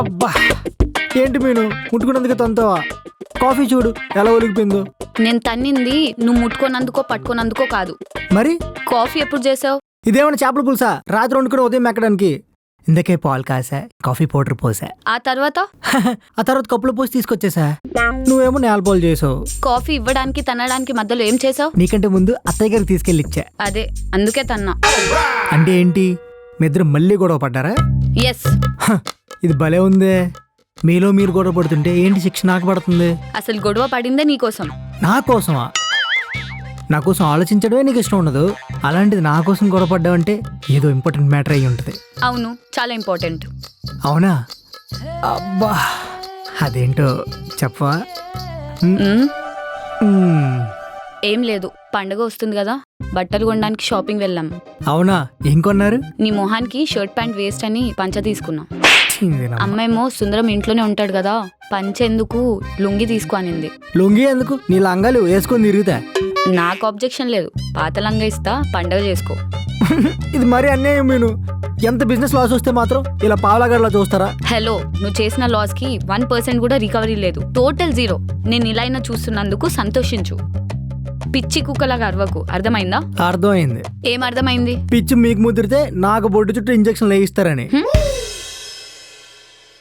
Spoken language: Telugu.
అబ్బా ఏంటి మీను ముట్టుకున్నందుకు తంతావా? కాఫీ చూడు ఎలా ఒలిగిపోయిందో. నేను తన్నింది నువ్వు ముట్టుకోనందుకో పట్టుకోనందుకో కాదు. మరి కాఫీ ఎప్పుడు చేసావు? ఇదేమన్నా చేపల పులుసా? రాత్రి వండుకుని ఉదయం ఎక్కడానికి. ఇందకే పాలు కాసా, కాఫీ పౌడర్ పోసా, ఆ తర్వాత ఆ తర్వాత కప్పులో పోసి తీసుకొచ్చేసా. నువ్వేమో నేల పాలు చేసావు. కాఫీ ఇవ్వడానికి తన్నడానికి మధ్యలో ఏం చేసావు? నీకంటే ముందు అత్తయ్య గారికి తీసుకెళ్ళి ఇచ్చా. అదే అందుకే తన్నా. అంటే ఏంటి మీ ఇద్దరు మళ్ళీ గొడవ పడ్డారా? ఎస్. ఇది భలే ఉందే. మీలో మీరు గొడవ పడుతుంటే ఏంటి శిక్ష నాకు పడుతుంది? అసలు గొడవ పడిందే నీకోసం. నా కోసమా? నా కోసం ఆలోచించడమే నీకు ఇష్టం ఉండదు, అలాంటిది నా కోసం గొడవ పడ్డావంటే ఏదో ఇంపార్టెంట్ మ్యాటర్ అయ్యి ఉంటుంది. అవును, చాలా ఇంపార్టెంట్. అవునా? అబ్బా అదేంటో చెప్పవా? మ్మ్. మ్మ్. ఏం లేదు, పండగ వస్తుంది కదా, బట్టలు కొనడానికి షాపింగ్ వెళ్ళాం. అవునా? ఏం కొన్నారు? నీ మొహానికి షర్ట్ ప్యాంట్ వేస్ట్ అని పంచ తీసుకున్నా. చిందినమ్మ. అమ్మేమో సుందరం ఇంట్లోనే ఉంటాడు కదా, పంచెందుకు లుంగి తీసుకో అనింది. లొంగి ఎందుకు? నీ లంగాలు వేసుకొని తిరుగుతా. నాకు ఆబ్జెక్షన్ లేదు, పాత లంగా ఇస్తా, పండగ చేసుకో. ఇది మరీ అన్యాయం మీను. ఎంత బిజినెస్ లాస్ వస్తే మాత్రం ఇలా పావలాగర్లా చూస్తారా? హలో, నువ్వు చేసిన లాస్ కి 1% కూడా రికవరీ లేదు, టోటల్ జీరో. నేను ఇలా అయినా చూస్తున్నందుకు సంతోషించు. పిచ్చి కుక్కలాగా అరవకు, అర్థమైందా? అర్థమైంది. ఏం అర్థమైంది? పిచ్చి మీకు ముదిరితే నాకు బొడ్డు చుట్టూ ఇంజక్షన్ వేయిస్తారని.